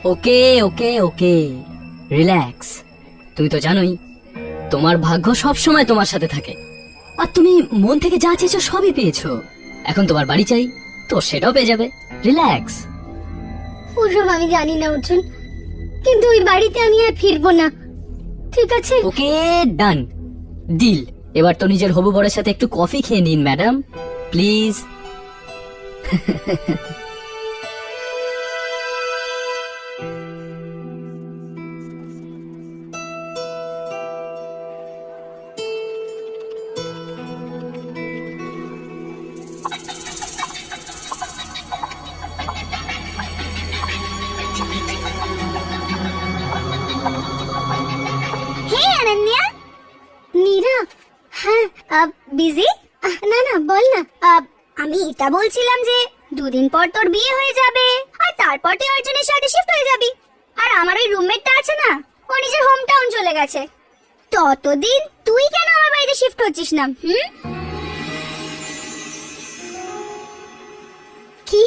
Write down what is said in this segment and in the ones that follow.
ওকে ওকে ওকে, relax. তুই তো জানোই তোমার ভাগ্য সব সময় তোমার সাথে থাকে, আর তুমি মন থেকে যা চেয়েছো সবই পেয়েছো। এখন তোমার বাড়ি চাই, তো সেটাও পেয়ে যাবে। রিল্যাক্স। ওসব আমি জানি না অর্জুন, কিন্তু ওই বাড়িতে আমি আর ফিরবো না, ঠিক আছে? ওকে, ডান, ডিল। এবার তো নিজের হবু বরের সাথে একটু কফি খেয়ে নিন ম্যাডাম, প্লিজ। হে অনন্যা। নীরা, হ্যাঁ বিজি? না না, বল না। আমি এটা বলছিলাম যে দুদিন পর তোর বিয়ে হয়ে যাবে, আর তারপর তুই অর্জুনের সাথে শিফট হয়ে যাবি। আর আমার ওই রুমমেটটা আছে না, ও নিজের হোম টাউন চলে গেছে। ততদিন তুই কেন আমার বাড়িতে শিফট হচ্ছিস না? কি?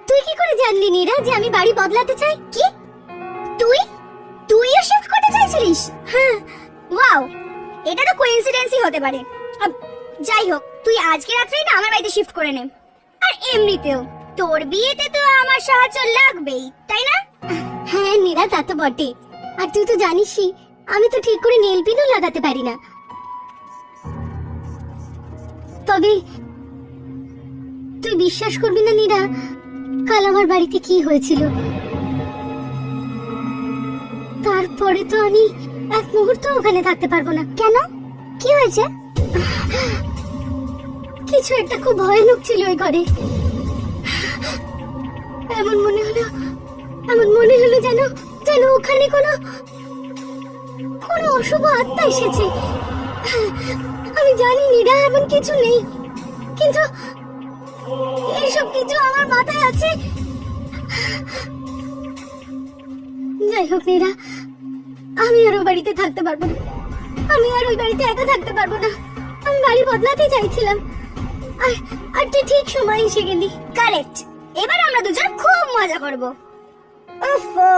তুই কি করে জানলি নীরা যে আমি বাড়ি বদলাতে চাই? কি তুইও শিফট করতে চাইছিলিস? হ্যাঁ। ওয়াও, এটা তো কোইন্সিডেন্সই হতে পারে। যাই হোক, তুই আজকে রাত্রেই না আমার বাড়িতে শিফট করে নে। আর এমনিতেও তোর বিয়েতে তো আমার সাহায্য লাগবেই, তাই না? হ্যাঁ নীরা, তা তো বটে। আর তুই তো জানিসই আমি তো ঠিক করে নেল পিনও লাগাতে পারি না। তবে তুই বিশ্বাস করবি না নীরা, কাল আমার বাড়িতে কি হয়েছিল। তারপরে তো আমি এক মুহূর্ত ওখানে থাকতে পারবো না। কেন? কি হয়েছে? কিছু একটা খুব ভয়ানক ছিল ওই ঘরে। এমন মনে হলো যেন ওখানে কোনো অশুভ আত্মা এসেছে। আমি জানি নীরা এমন কিছু নেই, কিন্তু এইসব কিছু আমার মাথায় আছে। যাই হোক নীরা, আমি আর ওই বাড়িতে থাকতে পারবো না। আমি আর ওই বাড়িতে একা থাকতে পারবো না। আমি বাড়ি বদলাতে চাইছিলাম, আর তুই ঠিক সময় এসে গেলি। কারেক্ট। এবার আমরা দুজন খুব মজা করব। ওফো,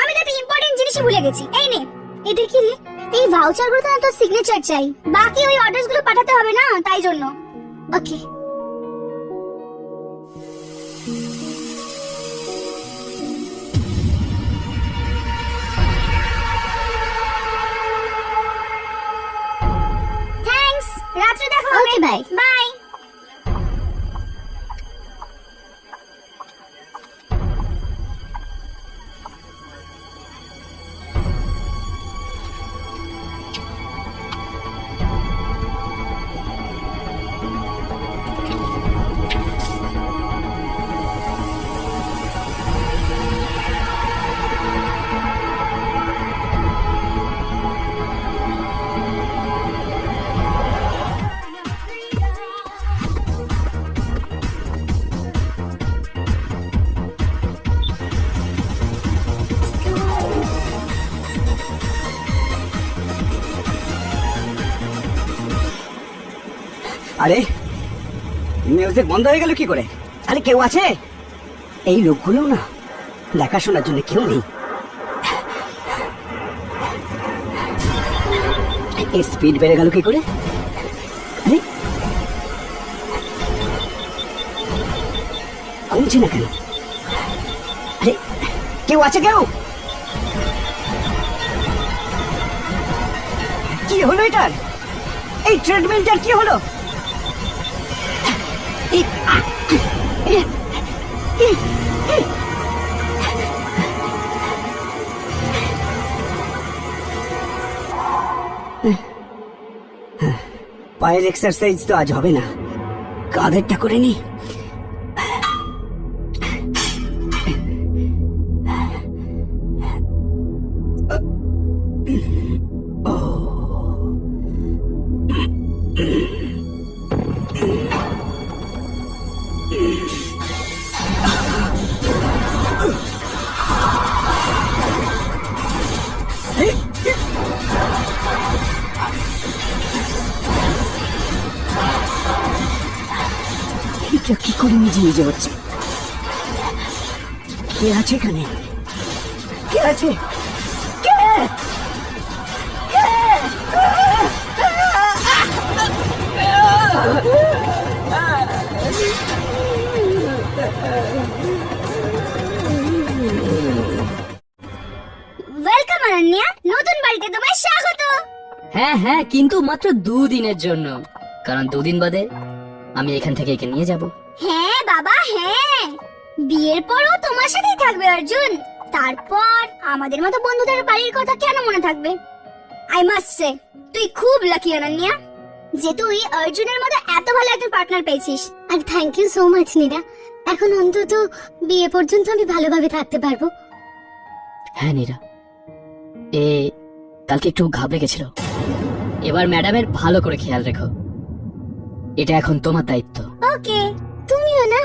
আমি তো একটা ইম্পর্টেন্ট জিনিসই ভুলে গেছি। এই নে, এটা কি রে? এই ভাউচারগুলোতে না তোর সিগনেচার চাই, বাকি ওই অর্ডারসগুলো পাঠাতে হবে না, তাই জন্য। ওকে। থ্যাঙ্কস, রাত্রে দেখা হবে। ওকে, বাই বাই। আরে মিউজিক বন্ধ হয়ে গেল কি করে? আরে কেউ আছে? এই লোকগুলো না, দেখাশোনার জন্য কেউ নেই। এই স্পিড বেড়ে গেল কি করে? আরে কমছে না কেন? আরে কেউ আছে? কেউ? কি হলো এটার? এই ট্রেডমিলটার কি হলো? পায়ের এক্সারসাইজ তো আজ হবে না, কাঁধেরটা করে নি। এটা কি করে নিজে নিজে হচ্ছে? কে আছে এখানে? কে আছে? কে? ওয়েলকাম অনন্যা, নতুন বাড়িতে তোমায় স্বাগত। হ্যাঁ হ্যাঁ, কিন্তু মাত্র 2 দিনের জন্য, কারণ 2 দিন বাদে আমি এখান থেকে একে নিয়ে যাব। হ্যাঁ বাবা হ্যাঁ, বিয়ের পরও তোমার সাথেই থাকবে অর্জুন। তারপর আমাদের মতো বন্ধুদের বাড়ির কথা কেন মনে থাকবে? আই মাস্ট সে, তুই খুব লাকি অনন্যা যে তুই অর্জুনের মতো এত ভালো একজন পার্টনার পেয়েছিস। আর thank you so much Nira, এখন অন্তত বিয়ে পর্যন্ত আমি ভালোভাবে থাকতে পারবো। হ্যাঁ নীরা, এ কালকে একটু ঘাবড়ে গেছিল। এবার ম্যাডামের ভালো করে খেয়াল রেখো, এটা এখন তোমার দায়িত্ব। ওকে, তুমিও না,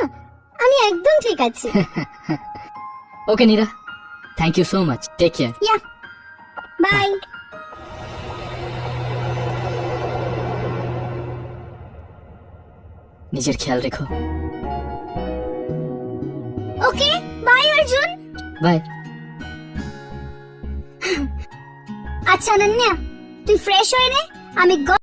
আমি একদম ঠিক আছি। Okay Nira, thank you so much, take care. Yeah, bye. নিজের খেয়াল রেখো। Okay, bye Arjun. বাই। আচ্ছা অনন্যা, তুই ফ্রেশ হয়ে নে, আমি